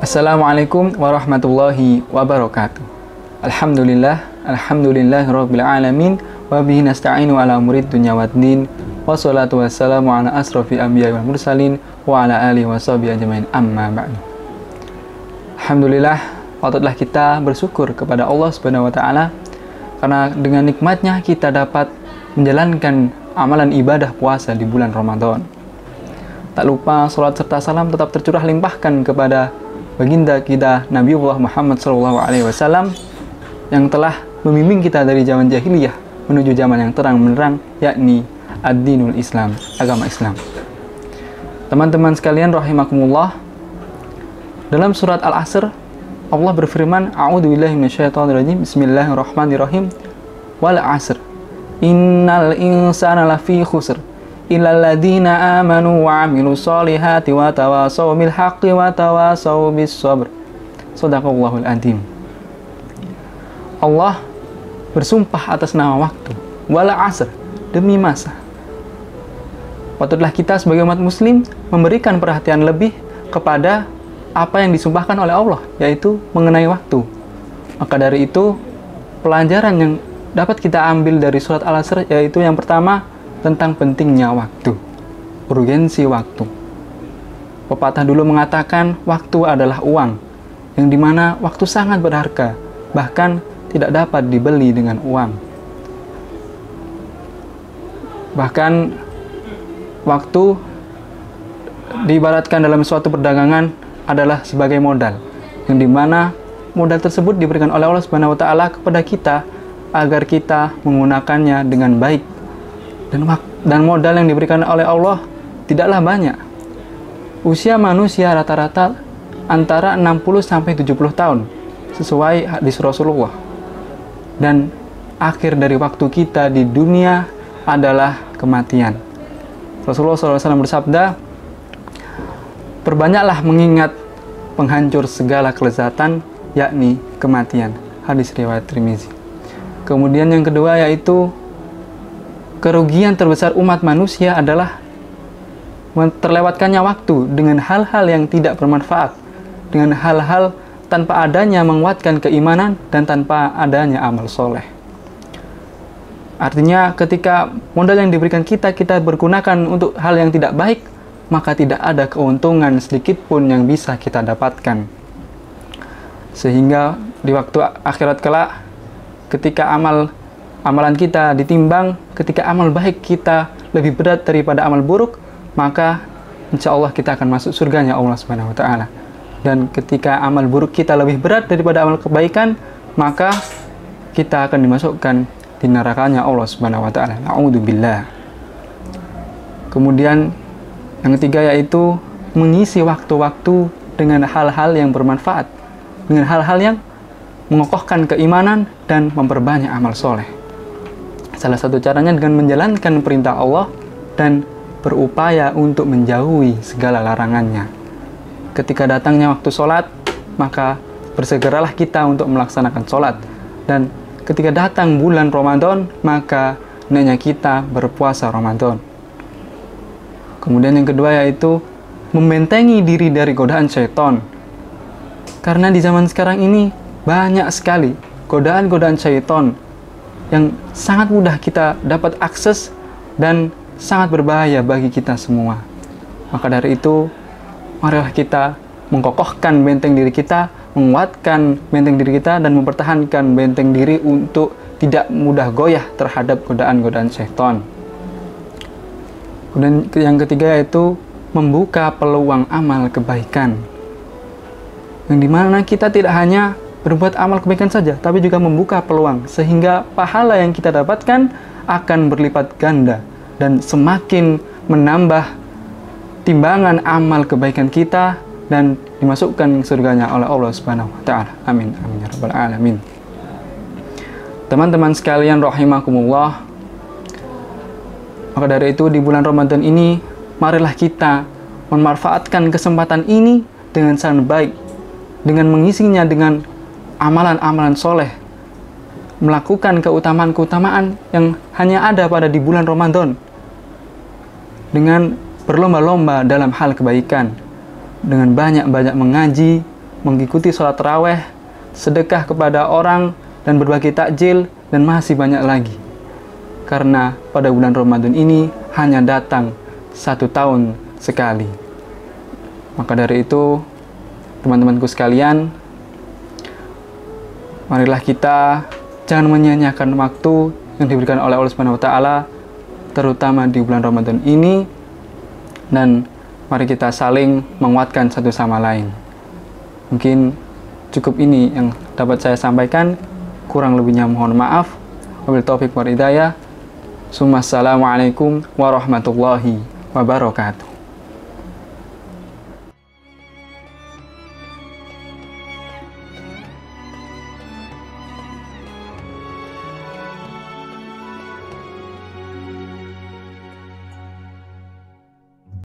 Assalamualaikum warahmatullahi wabarakatuh. Alhamdulillahirabbil alamin wa bihi nasta'inu ala umurid dunya waddin. Wassalatu wassalamu ala asrofil anbiya'i wal mursalin wa ala alihi washabihi ajmain, amma ba'du. Alhamdulillah, patutlah kita bersyukur kepada Allah Subhanahu wa taala karena dengan nikmatnya kita dapat menjalankan amalan ibadah puasa di bulan Ramadan. Tak lupa salat serta salam tetap tercurah limpahkan kepada baginda kita Nabiullah Muhammad SAW yang telah membimbing kita dari zaman jahiliyah menuju zaman yang terang benderang, yakni ad-dinul Islam, agama Islam. Teman-teman sekalian rahimakumullah, dalam surat Al-Asr Allah berfirman, a'udzubillahi minasyaitonirrajim, bismillahirrahmanirrahim, wal 'asr innal insana lafi khusr illal ladzina amanu wa 'amilus solihati wa tawasaw bil haqqi wa tawasaw bis sabr. Shadaqallahul adzim. Allah bersumpah atas nama waktu, wal 'asr, demi masa. Patutlah kita sebagai umat muslim memberikan perhatian lebih kepada apa yang disumpahkan oleh Allah, yaitu mengenai waktu. Maka dari itu, pelajaran yang dapat kita ambil dari surat Al-Asr yaitu yang pertama, tentang pentingnya waktu, urgensi waktu. Pepatah dulu mengatakan waktu adalah uang, yang dimana waktu sangat berharga, bahkan tidak dapat dibeli dengan uang. Bahkan waktu diibaratkan dalam suatu perdagangan adalah sebagai modal, yang dimana modal tersebut diberikan oleh Allah Subhanahu wa taala kepada kita agar kita menggunakannya dengan baik. Dan modal yang diberikan oleh Allah tidaklah banyak. Usia manusia rata-rata antara 60-70 tahun, sesuai hadis Rasulullah. Dan akhir dari waktu kita di dunia adalah kematian. Rasulullah SAW bersabda, perbanyaklah mengingat penghancur segala kelezatan, yakni kematian. Hadis riwayat Tirmizi. Kemudian yang kedua yaitu kerugian terbesar umat manusia adalah terlewatkannya waktu dengan hal-hal yang tidak bermanfaat, dengan hal-hal tanpa adanya menguatkan keimanan dan tanpa adanya amal soleh. Artinya ketika modal yang diberikan kita bergunakan untuk hal yang tidak baik, maka tidak ada keuntungan sedikit pun yang bisa kita dapatkan. Sehingga di waktu akhirat kelak, ketika amalan kita ditimbang, ketika amal baik kita lebih berat daripada amal buruk, maka insya Allah kita akan masuk surganya Allah Subhanahu wa taala. Dan ketika amal buruk kita lebih berat daripada amal kebaikan, maka kita akan dimasukkan di nerakanya Allah Subhanahu wa taala. Na'udzubillah. Kemudian yang ketiga yaitu mengisi waktu-waktu dengan hal-hal yang bermanfaat, dengan hal-hal yang mengokohkan keimanan dan memperbanyak amal soleh. Salah satu caranya dengan menjalankan perintah Allah dan berupaya untuk menjauhi segala larangannya. Ketika datangnya waktu sholat, maka bersegeralah kita untuk melaksanakan sholat. Dan ketika datang bulan Ramadan, maka hendaknya kita berpuasa Ramadan. Kemudian yang kedua yaitu membentengi diri dari godaan syaitan. Karena di zaman sekarang ini banyak sekali godaan-godaan syaitan yang sangat mudah kita dapat akses dan sangat berbahaya bagi kita semua. Maka dari itu, marilah kita mengkokohkan benteng diri kita, menguatkan benteng diri kita, dan mempertahankan benteng diri untuk tidak mudah goyah terhadap godaan-godaan syaitan. Kemudian yang ketiga yaitu membuka peluang amal kebaikan, yang dimana kita tidak hanya berbuat amal kebaikan saja, tapi juga membuka peluang, sehingga pahala yang kita dapatkan akan berlipat ganda dan semakin menambah timbangan amal kebaikan kita dan dimasukkan surganya oleh Allah Subhanahu wa taala. Amin amin ya rabbal alamin. Teman-teman sekalian rahimakumullah, maka dari itu di bulan Ramadan ini marilah kita memanfaatkan kesempatan ini dengan sangat baik, dengan mengisinya dengan amalan-amalan soleh, melakukan keutamaan-keutamaan yang hanya ada pada di bulan Ramadan, dengan berlomba-lomba dalam hal kebaikan, dengan banyak-banyak mengaji, mengikuti sholat tarawih, sedekah kepada orang, dan berbagi takjil, dan masih banyak lagi. Karena pada bulan Ramadan ini hanya datang 1 tahun sekali. Maka dari itu, teman-temanku sekalian, marilah kita jangan menyia-nyiakan waktu yang diberikan oleh Allah Subhanahu wa taala, terutama di bulan Ramadan ini, dan mari kita saling menguatkan satu sama lain. Mungkin cukup ini yang dapat saya sampaikan, kurang lebihnya mohon maaf. Wabillahi taufiq wal hidayah. Assalamualaikum warahmatullahi wabarakatuh.